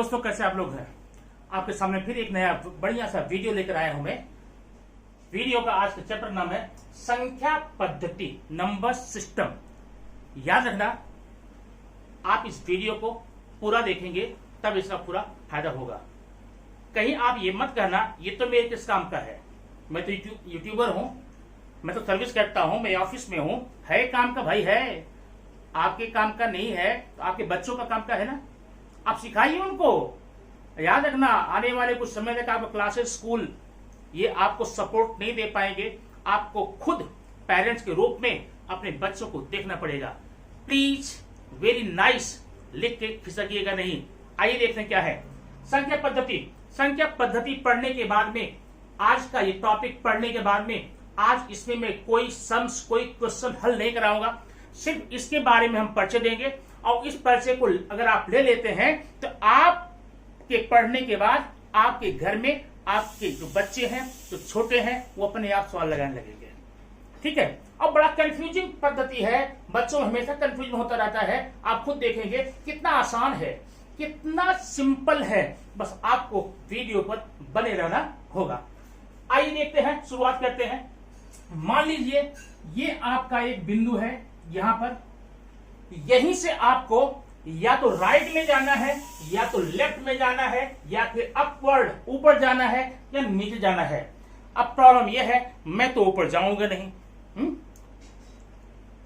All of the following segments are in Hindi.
दोस्तों, कैसे आप लोग हैं। आपके सामने फिर एक नया बढ़िया सा वीडियो लेकर आया हूं मैं। वीडियो का आज का चैप्टर नाम है संख्या पद्धति, नंबर सिस्टम। याद रखना, आप इस वीडियो को पूरा देखेंगे तब इसका पूरा फायदा होगा। कहीं आप ये मत कहना ये तो मेरे किस काम का है, मैं तो यूट्यूबर हूं, मैं तो सर्विस करता हूं, मैं ऑफिस में हूं। है काम का भाई, है आपके काम का नहीं है तो आपके बच्चों का काम का है ना। आप सिखाइए उनको। याद रखना, आने वाले कुछ समय तक आपका क्लासेस, स्कूल ये आपको सपोर्ट नहीं दे पाएंगे। आपको खुद पेरेंट्स के रूप में अपने बच्चों को देखना पड़ेगा। प्लीज वेरी नाइस लिख के खिसकिएगा नहीं। आइए देखते हैं क्या है संख्या पद्धति। संख्या पद्धति पढ़ने के बाद में, आज का ये टॉपिक पढ़ने के बाद में, आज इसमें मैं कोई सम्स, कोई क्वेश्चन हल नहीं कराऊंगा। सिर्फ इसके बारे में हम परिचय देंगे और इस परिचय को अगर आप ले लेते हैं तो आपके पढ़ने के बाद आपके घर में आपके जो बच्चे हैं, जो छोटे हैं, वो अपने आप सवाल लगाने लगेंगे। ठीक है। और बड़ा कंफ्यूजिंग पद्धति है, बच्चों में हमेशा कंफ्यूजन होता रहता है। आप खुद देखेंगे कितना आसान है, कितना सिंपल है। बस आपको वीडियो पर बने रहना होगा। आइए देखते हैं, शुरुआत करते हैं। मान लीजिए ये आपका एक बिंदु है, यहां पर यहीं से आपको या तो राइट में जाना है, या तो लेफ्ट में जाना है, या फिर अपवर्ड ऊपर जाना है, या नीचे जाना है। अब प्रॉब्लम यह है, मैं तो ऊपर जाऊंगा नहीं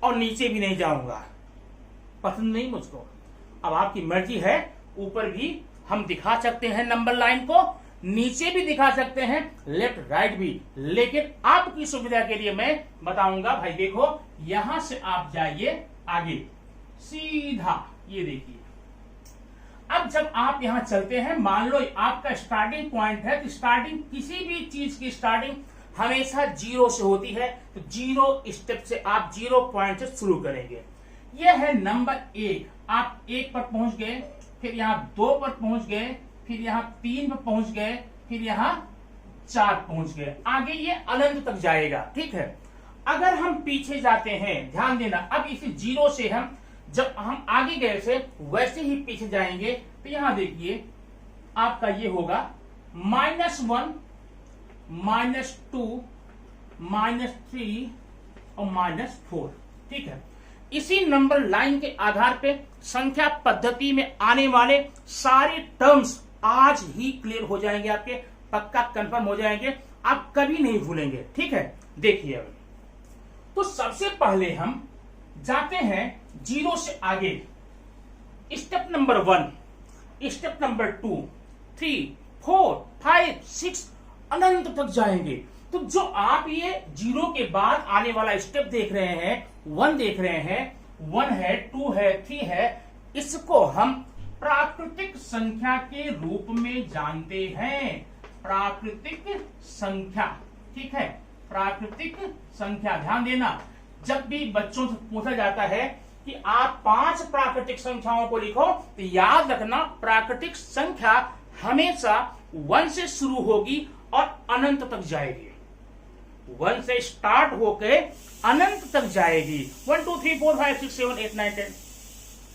और नीचे भी नहीं जाऊंगा, पसंद नहीं मुझको। अब आपकी मर्जी है, ऊपर भी हम दिखा सकते हैं नंबर लाइन को, नीचे भी दिखा सकते हैं, लेफ्ट राइट भी। लेकिन आपकी सुविधा के लिए मैं बताऊंगा, भाई देखो यहां से आप जाइए आगे सीधा, ये देखिए। अब जब आप यहां चलते हैं, मान लो आपका स्टार्टिंग पॉइंट है, तो स्टार्टिंग किसी भी चीज की स्टार्टिंग हमेशा जीरो से होती है। तो जीरो स्टेप से आप जीरो पॉइंट से शुरू करेंगे। यह है नंबर एक। आप एक पर पहुंच गए, फिर यहां दो पर पहुंच गए, फिर यहां तीन पर पहुंच गए, फिर यहां चार पहुंच गए। आगे ये अनंत तक जाएगा। ठीक है। अगर हम पीछे जाते हैं, ध्यान देना, अब इसी जीरो से हम जब हम आगे गए थे वैसे ही पीछे जाएंगे, तो यहां देखिए आपका ये होगा -1, -2, -3 और -4। ठीक है। इसी नंबर लाइन के आधार पे संख्या पद्धति में आने वाले सारे टर्म्स आज ही क्लियर हो जाएंगे, आपके पक्का कंफर्म हो जाएंगे, आप कभी नहीं भूलेंगे। ठीक है। देखिए, अब तो सबसे पहले हम जाते हैं जीरो से आगे। स्टेप नंबर 1, स्टेप नंबर 2, 3, 4, 5, 6 अनंत तक जाएंगे। तो जो आप ये जीरो के बाद आने वाला स्टेप देख रहे हैं, 1 देख रहे हैं, 1 है, 2 है, 3 है, इसको हम प्राकृतिक संख्या के रूप में जानते हैं। प्राकृतिक संख्या। ठीक है। प्राकृतिक संख्या, ध्यान देना, जब भी बच्चों से पूछा जाता है कि आप 5 प्राकृतिक संख्याओं को लिखो, तो याद रखना प्राकृतिक संख्या हमेशा 1 से शुरू होगी और अनंत तक जाएगी। 1 से स्टार्ट होकर अनंत तक जाएगी। 1 2 3 4 5 6 7 8 9 10।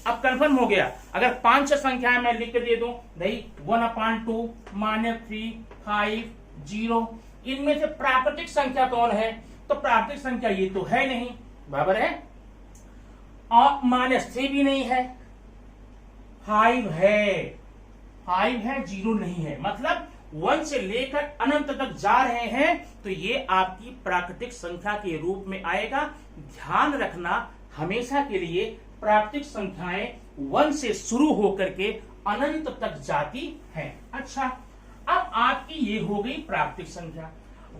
अब कंफर्म हो गया। अगर 5 संख्याएं मैं लिख के दे दूं, भाई 1/2, -3, 5, 0, इनमें से प्राकृतिक संख्या कौन है? तो प्राकृतिक संख्या ये तो है नहीं, बराबर है, और -3 भी नहीं है, 5 है, 0 नहीं है। मतलब 1 से लेकर अनंत तक जा रहे हैं, तो ये आपकी प्राकृतिक संख्या के रूप में आएगा। ध्यान रखना, हमेशा के लिए प्राकृतिक संख्याएं 1 से शुरू होकर के अनंत तक जाती हैं। अच्छा, अब आपकी ये हो गई प्राकृतिक संख्या।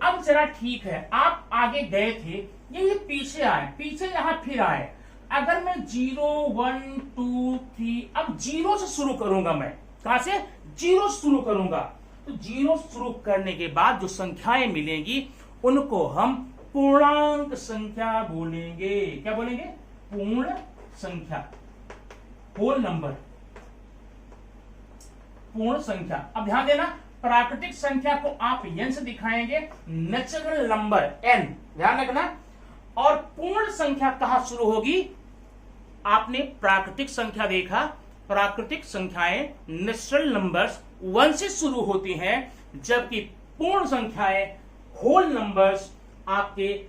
अब जरा ठीक है, आप आगे गए थे, ये पीछे आए, पीछे यहां फिर आए। अगर मैं 0 1 2 3, अब जीरो से शुरू करूंगा, मैं कहां से? जीरो शुरू करूंगा। तो जीरो शुरू करने के बाद जो संख्याएं मिलेंगी उनको हम पूर्णांक संख्या बोलेंगे। क्या बोलेंगे? पूर्ण संख्या, होल नंबर, पूर्ण संख्या। अब ध्यान देना, प्राकृतिक संख्या को आप n से दिखाएंगे, नेचुरल नंबर n, ध्यान रखना। और पूर्ण संख्या कहां शुरू होगी? आपने प्राकृतिक संख्या देखा प्राकृतिक संख्याएं नेचुरल नंबर्स 1 से शुरू होती हैं, जबकि पूर्ण संख्याएं होल नंबर्स आपके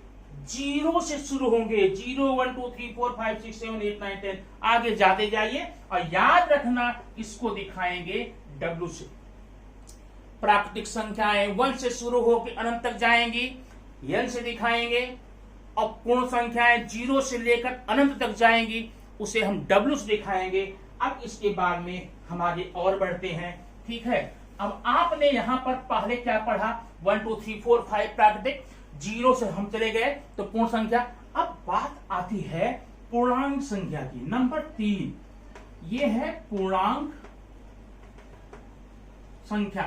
0 से शुरू होंगे। 0 1 2 3 4 5 6 7 8 9 10 आगे जाते जाइए, और याद रखना इसको दिखाएंगे W से। प्राकृतिक संख्याएं 1 से शुरू होकर अनंत तक जाएंगी, N से दिखाएंगे, और पूर्ण संख्याएं 0 से लेकर अनंत तक जाएंगी, उसे हम W से दिखाएंगे। अब इसके बाद में हम आगे और बढ़ते हैं, ठीक है। अब आपने यहां पर पहले क्या पढ़ा, 1 2 3 4 5 प्राकृतिक, 0 से हम चले गए तो पूर्ण संख्या। अब बात आती है पूर्णांक संख्या की, नंबर 3, ये है पूर्णांक संख्या।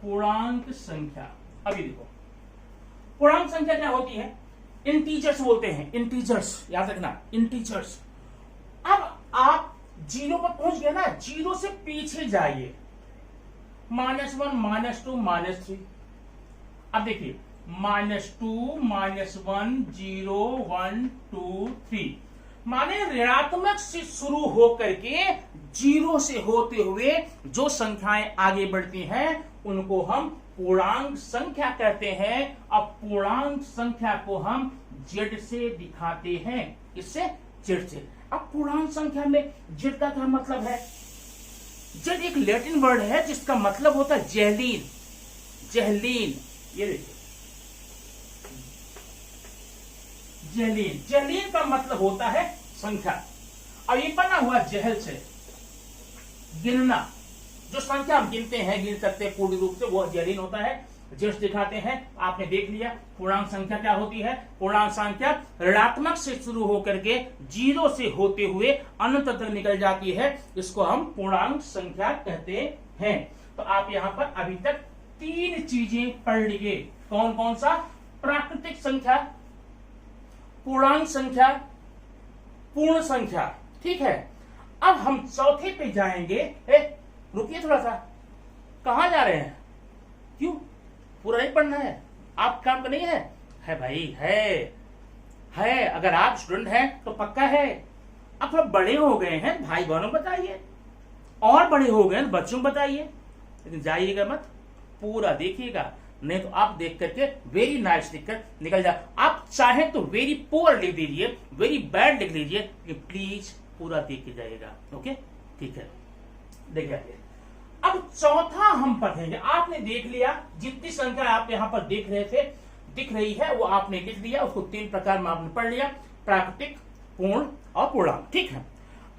पूर्णांक संख्या, अभी देखो पूर्णांक संख्या क्या होती है, इंटीजर्स बोलते हैं, इंटीजर्स याद रखना, इंटीजर्स। अब आप 0 पर पहुंच गए ना, 0 से पीछे जाइए, -1 -2 -3। अब देखिए -2 -1 0 1 2 3, माने ऋणात्मक से शुरू होकर के 0 से होते हुए जो संख्याएं आगे बढ़ती हैं उनको हम पूर्णांक संख्या कहते हैं। अब पूर्णांक संख्या को हम Z से दिखाते हैं, इससे Z से। अब पूर्णांक संख्या में Z का क्या मतलब है, Z एक लैटिन वर्ड है जिसका मतलब होता है जहलीन। जहलीन, ये देखिए जहलीन, जहलीन का मतलब होता है संख्या। और ये बना हुआ जहल से गिनना, जो संख्या हम गिनते हैं, गिन सकते हैं पूर्ण रूप से, वो जहलीन होता है। जस्ट दिखाते हैं, आपने देख लिया पूर्णांक संख्या क्या होती है। पूर्णांक संख्या ऋणात्मक से शुरू होकर के 0 से होते हुए अनंत तक निकल जाती है, इसको हम पूर्णांक संख्या कहते हैं। तो आप यहां पर अभी तक 3 चीजें पढ़ लीजिए, कौन कौन सा, प्राकृतिक संख्या, पूर्णांक संख्या, पूर्ण संख्या, ठीक है। अब हम चौथे पे जाएंगे। रुकिए थोड़ा सा, कहां जा रहे हैं, क्यों, पूरा नहीं पढ़ना है, आप काम का नहीं है भाई, है। अगर आप स्टूडेंट हैं तो पक्का है। अब थोड़ा बड़े हो गए हैं भाई बहनों बताइए, और बड़े हो गए हैं बच्चों बताइए, लेकिन जाइएगा मत, पूरा देखिएगा, नहीं तो आप देख करके वेरी नाइस लिखकर निकल जाए। आप चाहे तो वेरी पुअर लिख दीजिए, वेरी बैड लिख दीजिए, प्लीज पूरा देख के जाइएगा। ओके, ठीक है, देखिए अब चौथा हम पढ़ेंगे। आपने देख लिया जितनी संख्या आप यहां पर देख रहे थे, दिख रही है, वो आपने लिख लिया, उसको 3 प्रकार में आपने पढ़ लिया, प्राकृतिक, पूर्ण और पूर्णांक, ठीक है।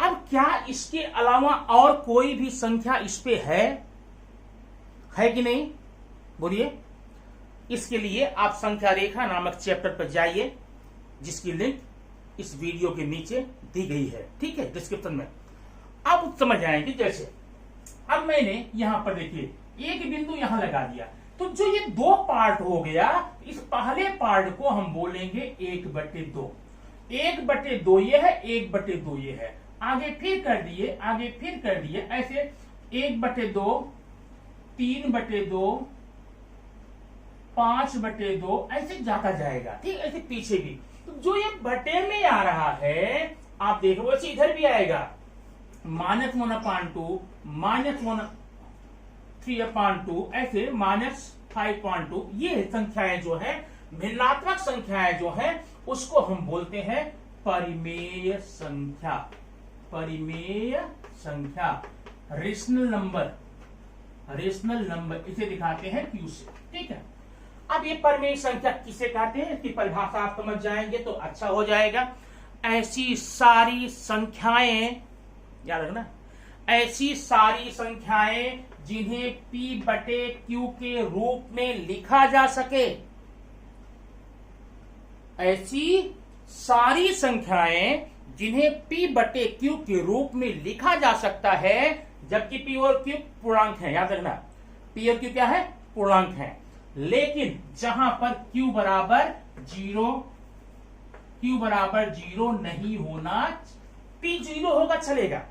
अब क्या इसके अलावा और कोई भी संख्या इस पे है कि नहीं, बोलिए। इसके लिए आप संख्या रेखा नामक चैप्टर पर जाइए, जिसकी लिंक इस वीडियो के नीचे दी गई है, ठीक है, डिस्क्रिप्शन में। अब समझ आएंगे। जैसे अब मैंने यहां पर देखिए एक बिंदु यहां लगा दिया, तो जो ये 2 पार्ट हो गया, इस पहले पार्ट को हम बोलेंगे 1/2। 1/2 ये है, 1/2 ये है, आगे फिर कर दिए, आगे फिर कर दिए, ऐसे 1/2, 3/2, 5/2, ऐसे जाता जाएगा, ठीक, ऐसे पीछे भी। तो जो ये बटे में आ रहा है, आप देखो वैसे इधर भी आएगा, -1/2, -3/2, ऐसे -5/2। ये संख्याएं जो है, भिन्नात्मक संख्याएं जो है, उसको हम बोलते हैं परिमेय संख्या। परिमेय संख्या, रेशनल नंबर, रेशनल नंबर, इसे दिखाते हैं Q से, ठीक है। अब ये परिमेय संख्या किसे कहते हैं, इसकी परिभाषा आप समझ जाएंगे तो अच्छा हो जाएगा। ऐसी सारी संख्याएं, याद रखना, ऐसी सारी संख्याएं जिन्हें P/Q के रूप में लिखा जा सके। ऐसी सारी संख्याएं जिन्हें P/Q के रूप में लिखा जा सकता है, जबकि P और Q पूर्णांक है, याद रखना, P और Q क्या है, पूर्णांक है। लेकिन जहां पर Q बराबर 0 नहीं होना, P 0 होगा चलेगा,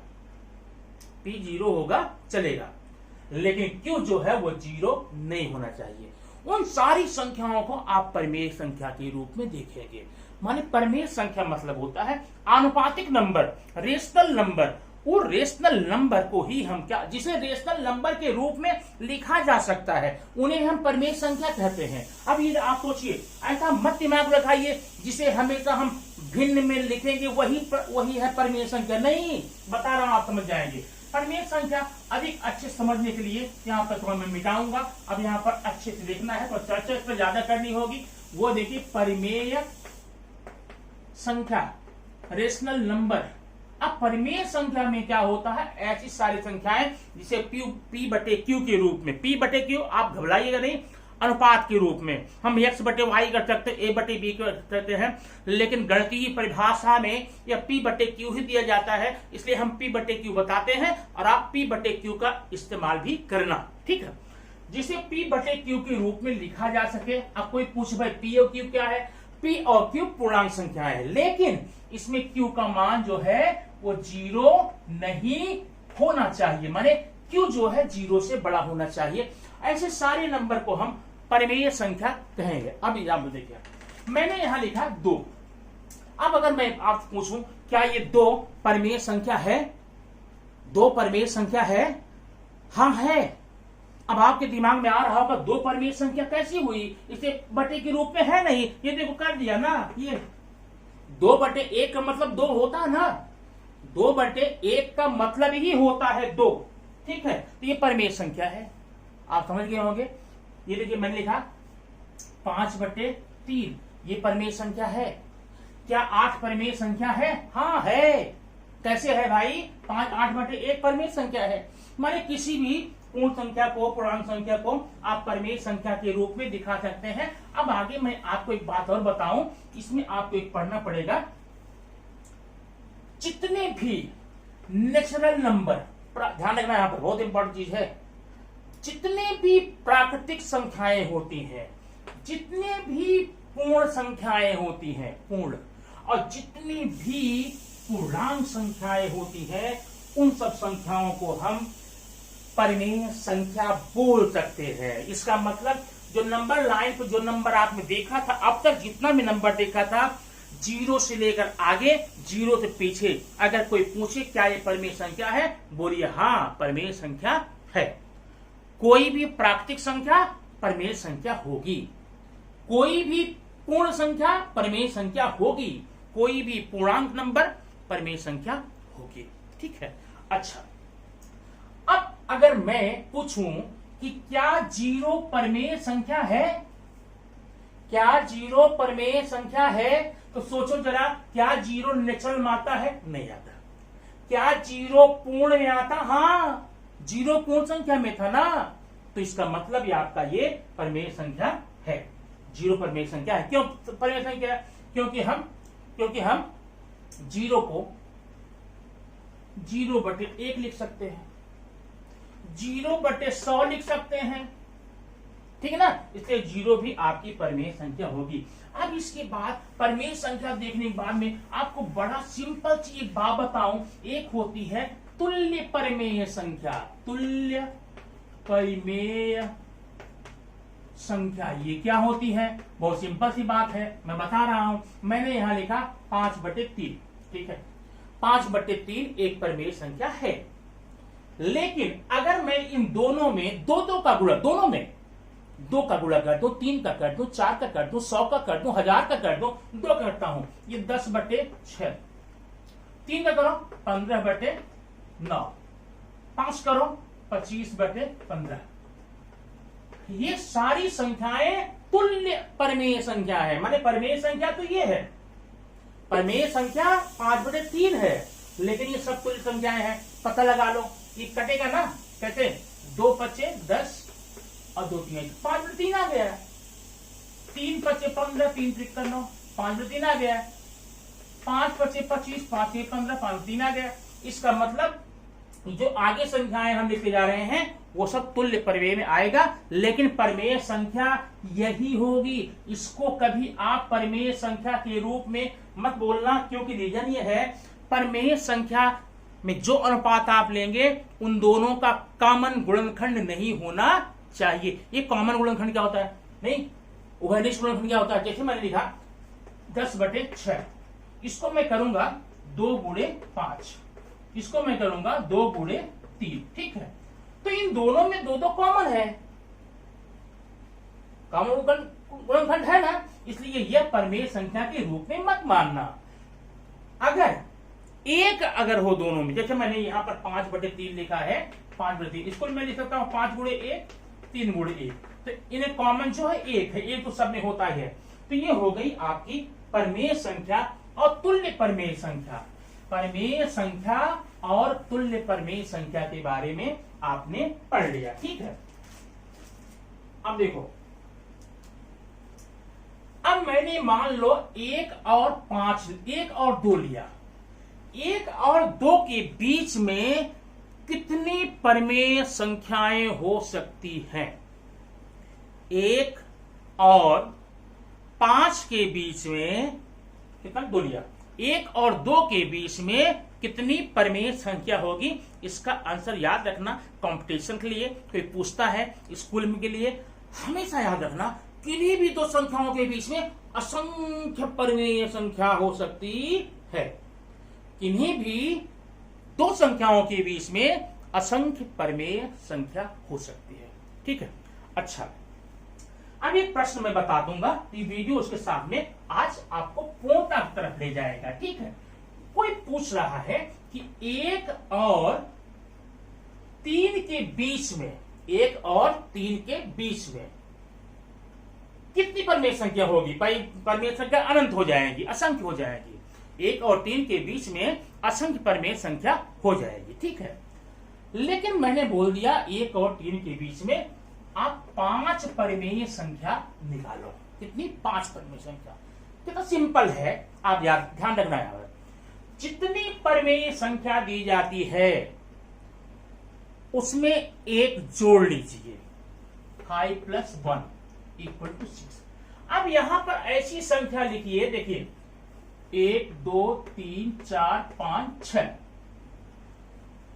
P 0 होगा चलेगा, लेकिन Q जो है वो 0 नहीं होना चाहिए। उन सारी संख्याओं को आप परिमेय संख्या के रूप में देखेंगे। माने परिमेय संख्या मतलब होता है आनुपातिक नंबर, रेशनल नंबर। वो रेशनल नंबर को ही हम क्या, जिसे रेशनल नंबर के रूप में लिखा जा सकता है, उन्हें हम परिमेय संख्या कहते हैं। अब ये आप सोचिए, ऐसा मत दिमाग लगाइए जिसे हमेशा हम भिन्न में लिखेंगे वही है परिमेय संख्या। नहीं, बता रहा हूं, आप समझ जाएंगे। परिमेय संख्या अधिक अच्छे समझने के लिए यहाँ पर तो मैं मिटाऊंगा, अब यहाँ पर अच्छे से देखना है तो चर्चा इस पर ज्यादा करनी होगी। वो देखिए परिमेय संख्या, रेशनल नंबर। अब परिमेय संख्या में क्या होता है, ऐसी सारी संख्याएं जिसे पी बटे क्यू के रूप में, पी बटे क्यू आप घबराइएगा नहीं, अनुपात के रूप में हम x बटे वाई कर सकते, a बटे बी कर सकते हैं, लेकिन गणितीय परिभाषा में यह p बटे क्यू ही दिया जाता है, इसलिए हम p बटे क्यू बताते हैं और आप p बटे क्यू का इस्तेमाल भी करना, ठीक है। जिसे p बटे क्यू के रूप में लिखा जा सके। अब कोई पूछ भाई p और q क्या है, p और q पूर्णांक संख्या है, लेकिन इसमें q का मान जो है वो 0 नहीं होना चाहिए, माने q जो है 0 से बड़ा होना चाहिए। ऐसे सारे नंबर को हम परिमेय संख्या कहेंगे। अब एग्जाम्पल देखिए, मैंने यहां लिखा 2। अब अगर मैं आपसे पूछूं क्या ये 2 परिमेय संख्या है, 2 परिमेय संख्या है? हाँ है। अब आपके दिमाग में आ रहा होगा 2 परिमेय संख्या कैसी हुई, इसे बटे के रूप में है नहीं, ये देखो कर दिया ना, ये 2 बटे 1 का मतलब 2 होता है ना, 2 बटे 1 का मतलब ही होता है 2, ठीक है। तो ये परिमेय संख्या है, आप समझ गए होंगे। ये देखिए मैंने लिखा 5 बटे 3, ये परिमेय संख्या है। क्या 8 परिमेय संख्या है? हाँ है। कैसे है भाई? 5 8 बटे 1 परिमेय संख्या है। माने किसी भी पूर्ण संख्या को, पूर्णांक संख्या को आप परिमेय संख्या के रूप में दिखा सकते हैं। अब आगे मैं आपको एक बात और बताऊं, इसमें आपको एक पढ़ना पड़ेगा, जितने भी नेचुरल नंबर, ध्यान रखना यहां पर बहुत इंपॉर्टेंट चीज है, जितने भी प्राकृतिक संख्याएं होती हैं, जितने भी पूर्ण संख्याएं होती हैं, पूर्ण, और जितनी भी पूर्णांक संख्याएं होती हैं, उन सब संख्याओं को हम परिमेय संख्या बोल सकते हैं। इसका मतलब जो नंबर लाइन पर जो नंबर आपने देखा था, अब तक जितना भी नंबर देखा था, 0 से लेकर आगे, 0 से पीछे, अगर कोई पूछे क्या ये परिमेय संख्या है, बोलिए हाँ परिमेय संख्या है। कोई भी प्राकृतिक संख्या परिमेय संख्या होगी, कोई भी पूर्ण संख्या परिमेय संख्या होगी, कोई भी पूर्णांक नंबर परिमेय संख्या होगी, ठीक है। अच्छा, अब अगर मैं पूछूं कि क्या 0 परिमेय संख्या है, क्या 0 परिमेय संख्या है, तो सोचो जरा, क्या 0 नेचुरल में आता है? नहीं आता। क्या 0 पूर्ण में आता? हाँ, 0 पूर्ण संख्या में था ना, तो इसका मतलब ये आपका ये परिमेय संख्या है, 0 परिमेय संख्या है। क्यों परिमेय संख्या है? क्योंकि हम 0 को 0 बटे 1 लिख सकते हैं, 0 बटे 100 लिख सकते हैं, ठीक है ना, इसलिए 0 भी आपकी परिमेय संख्या होगी। अब इसके बाद परिमेय संख्या देखने के बाद में आपको बड़ा सिंपल सी एक बात बताऊं, एक होती है तुल्य परिमेय संख्या, तुल्य परिमेय संख्या। ये क्या होती है? बहुत सिंपल सी बात है, मैं बता रहा हूं। मैंने यहां लिखा 5 बटे 3, ठीक है, 5 बटे 3 एक परिमेय संख्या है, लेकिन अगर मैं इन दोनों में दो का गुणा, दोनों में 2 का गुणा कर दो, 3 का कर दो, 4 का कर दो, 100 का कर दो, 1000 का कर दो, 2 करता हूं, ये 10 बटे 6, 3 का करो 15 बटे 9, 5 करो 25 बटे 15। ये सारी संख्याएं तुल्य परिमेय संख्या है, माने परिमेय संख्या तो ये है, परिमेय संख्या 5 बटे 3 है, लेकिन ये सब तुल्य संख्याएं हैं। पता लगा लो, ये कटेगा ना, कैसे? 2 पचे 10 और 2 3 5 बटे 3 आ गया, 3 पचे 15, 3 त्रिक 9, 5 बटे 3 आ गया, 5 पचे 25, 5 3 15, 5 3 आ गया। इसका मतलब जो आगे संख्याएं हम लिखते जा रहे हैं वो सब तुल्य परिमेय में आएगा, लेकिन परिमेय संख्या यही होगी। इसको कभी आप परिमेय संख्या के रूप में मत बोलना, क्योंकि रीजन ये है, परिमेय संख्या में जो अनुपात आप लेंगे उन दोनों का कॉमन गुणनखंड नहीं होना चाहिए। ये कॉमन गुणनखंड क्या होता है? नहीं, उभयनिष्ठ गुणनखंड क्या होता है, जैसे मैंने लिखा 10/6, इसको मैं करूंगा 2 गुणे 5, इसको मैं करूंगा 2 गुणे 3, ठीक है। तो इन दोनों में 2 कॉमन है, कॉमन गुणनखंड है ना, इसलिए यह परमेय संख्या के रूप में मत मानना। अगर हो दोनों में, जैसे मैंने यहां पर 5/3 लिखा है, 5/3, इसको मैं लिख सकता हूं 5 गुणे 1, 3 गुणे 1, तो इन्हें कॉमन जो है 1 है, 1 तो सब में होता है। तो ये हो गई आपकी परमेय संख्या और तुल्य परमेय संख्या। परमेय संख्या और तुल्य परमेय संख्या के बारे में आपने पढ़ लिया, ठीक है। अब देखो, अब मैंने मान लो 1 और 2 लिया, 1 और 2 के बीच में कितनी परमेय संख्याएं हो सकती हैं? 1 और 5 के बीच में कितना, 2 लिया, 1 और 2 के बीच में कितनी परमेय संख्या होगी? इसका आंसर याद रखना, कंपटीशन के लिए कोई पूछता है, स्कूल में के लिए हमेशा याद रखना, किन्हीं भी 2 संख्याओं के बीच में असंख्य परमेय संख्या हो सकती है। किन्हीं भी 2 संख्याओं के बीच में असंख्य परमेय संख्या हो सकती है, ठीक है। अच्छा, अब एक प्रश्न मैं बता दूंगा, ये वीडियो उसके सामने आज आपको पूर्णता की तरफ ले जाएगा, ठीक है। कोई पूछ रहा है कि 1 और 3 के बीच में, 1 और 3 के बीच में कितनी परमेय संख्या होगी? परमेय संख्या अनंत हो जाएगी, असंख्य हो जाएगी। 1 और 3 के बीच में असंख्य परमेय संख्या हो जाएगी, ठीक है। लेकिन मैंने बोल दिया 1 और 3 के बीच में आप 5 परमेय संख्या निकालो। कितनी? 5 परमेय संख्या। कितना सिंपल है, आप याद ध्यान रखना है। जितनी परमेय संख्या दी जाती है उसमें एक जोड़ लीजिए, 5 + 1 = 6। अब यहां पर ऐसी संख्या लिखिए, देखिए 1 2 3 4 5 6।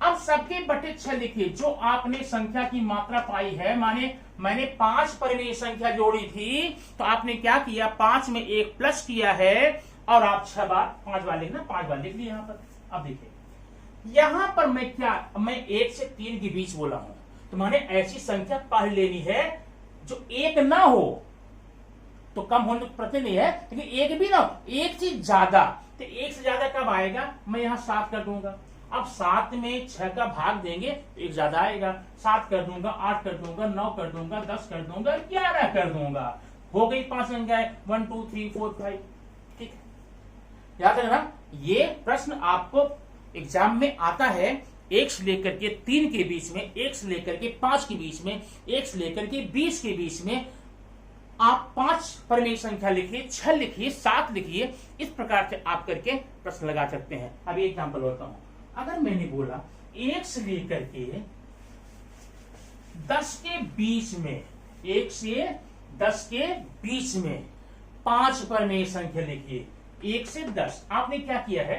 अब सबके बटे 6 लिखिए। जो आपने संख्या की मात्रा पाई है, माने मैंने 5 परमेय संख्या जोड़ी थी, तो आपने क्या किया, 5 में 1 प्लस किया है और आप 6 बार 5 बार लिखना, 5 बार लिख लिया यहां पर। अब देखिए यहां पर मैं 1 से 3 के बीच बोला हूं, तो मैंने ऐसी संख्या पढ़ लेनी है जो 1 ना हो, तो कम होने तो प्रश्न नहीं है, लेकिन 1 भी ना हो, 1 से ज्यादा। तो 1 से ज्यादा कब आएगा, मैं यहां 7 कर दूंगा। अब 7 में 6 का भाग देंगे तो 1 ज्यादा आएगा, 7 कर दूंगा, 8 कर दूंगा, 9 कर दूंगा, 10 कर दूंगा, 11 कर दूंगा। हो गई 5 संख्याएं, 1 2 3 4 5, ठीक है। याद रखना, ये प्रश्न आपको एग्जाम में आता है। 1 से लेकर के 3 के बीच में, 1 से लेकर के 5 के बीच में, 1 से लेकर के 20 के बीच में आप 5 परमेय संख्या लिखिए, 6 लिखिए, 7 लिखिए। इस प्रकार से आप करके प्रश्न लगा सकते हैं। अब एक एग्जाम्पल होता हूं। अगर मैंने बोला 1 से लेकर के 10 के बीच में, 1 से 10 के बीच में 5 परमेय संख्या लिखिए। 1 से 10 आपने क्या किया है,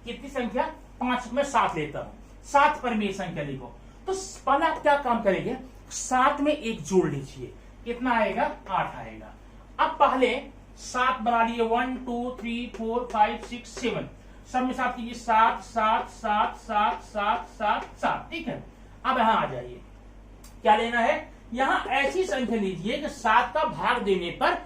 कितनी संख्या, 5 में 7 लेता हूं, 7 परमेय संख्या लिखो। तो पहले आप क्या काम करेंगे, 7 में 1 जोड़ लीजिए, कितना आएगा, 8 आएगा। अब पहले 7 बना लिए, 1 2 3 4 5 6 7, सब में 7 कीजिए, 7 7 7 7 7 7 7, ठीक है। अब यहां आ जाइए, क्या लेना है, यहां ऐसी संख्या लीजिए कि 7 का भाग देने पर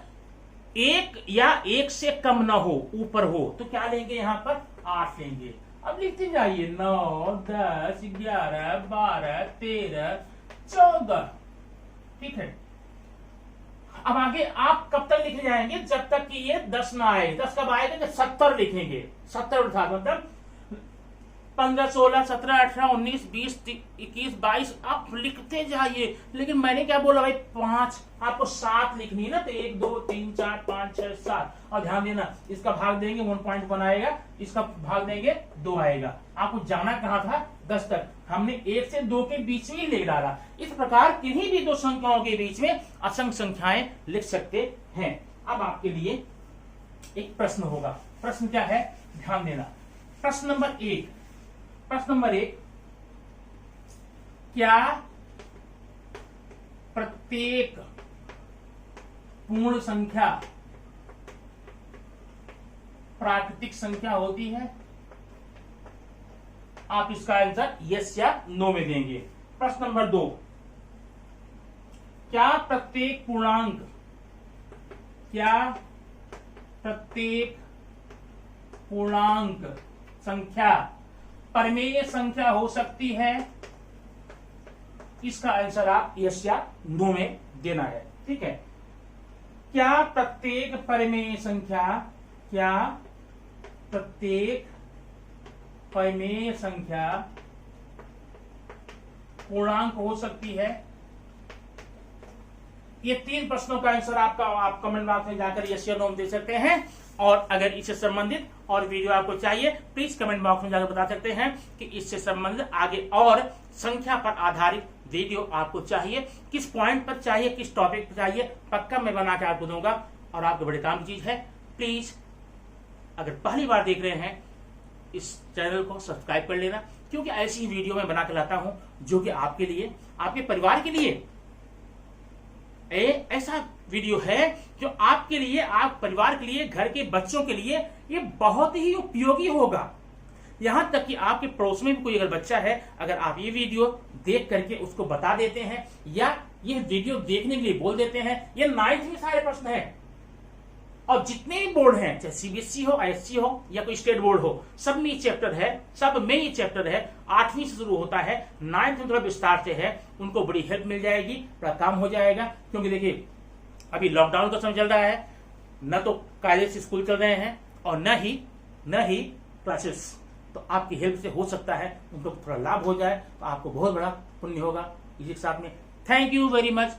1 या 1 से कम ना हो, ऊपर हो। तो क्या लेंगे, यहां पर 8 लेंगे। अब लिखते जाइए, 9 10 11 12 13 14, ठीक है। अब आगे आप कब तक लिखे जाएंगे, जब तक कि ये 10 ना आए। 10 कब आएगा, जब 70 लिखेंगे। 70 उठा, मतलब 15 16 17 18 19 20 21 22 आप लिखते जाइए। लेकिन मैंने क्या बोला भाई, 5 आपको 7 लिखनी है ना, तो 1 2 3 4 5 6 7। और ध्यान देना, इसका भाग देंगे 1.1 आएगा, इसका भाग देंगे 2 आएगा। आपको जाना कहां था, 10 तक। हमने 1 से 2 के बीच में ही ले डाला। इस प्रकार किन्हीं भी 2 संख्याओं के बीच में असंख्य संख्याएं लिख सकते हैं। अब आपके लिए एक प्रश्न होगा। प्रश्न क्या है, ध्यान देना। प्रश्न नंबर 1, क्या प्रत्येक पूर्ण संख्या प्राकृतिक संख्या होती है? आप इसका आंसर यस या नो में देंगे। प्रश्न नंबर 2, क्या प्रत्येक पूर्णांक संख्या परिमेय संख्या हो सकती है? इसका आंसर आप यस या नो में देना है। ठीक है, क्या प्रत्येक परिमेय संख्या पूर्णांक हो सकती है? ये 3 प्रश्नों का आंसर आप कमेंट बॉक्स में जाकर यस या नो दे सकते हैं। और अगर इससे संबंधित और वीडियो आपको चाहिए, प्लीज कमेंट बॉक्स में जाकर बता सकते हैं कि इससे संबंधित आगे और संख्या पर आधारित वीडियो आपको चाहिए, किस पॉइंट पर चाहिए, किस टॉपिक पर चाहिए, पक्का मैं बना के आपको दूंगा। और आपके बड़े काम की चीज है, प्लीज अगर पहली बार देख रहे हैं इस चैनल को सब्सक्राइब कर लेना, क्योंकि ऐसी वीडियो मैं बना के लाता हूं जो कि आपके लिए, आपके परिवार के लिए ऐसा वीडियो है जो आपके लिए, आप परिवार के लिए, घर के बच्चों के लिए ये बहुत ही उपयोगी होगा। यहां तक कि आपके पड़ोस में भी कोई अगर बच्चा है, अगर आप ये वीडियो देख करके उसको बता देते हैं या ये वीडियो देखने के लिए बोल देते हैं, ये 9th में सारे प्रश्न हैं। और जितने भी बोर्ड हैं, चाहे सीबीएसई हो, आईएससी हो या कोई स्टेट बोर्ड हो, सब में ये चैप्टर है, सब में ये चैप्टर है। 8वीं से शुरू होता है, 9th में थोड़ा विस्तार से है। उनको बड़ी हेल्प मिल जाएगी, बड़ा काम हो जाएगा। क्योंकि देखिए अभी लॉकडाउन का समय चल रहा है, न तो कायदे से स्कूल चल रहे हैं और न ही क्लासेस। तो आपकी हेल्प से हो सकता है उनको थोड़ा लाभ हो जाए, तो आपको बहुत बड़ा पुण्य होगा। इसी के साथ में थैंक यू वेरी मच।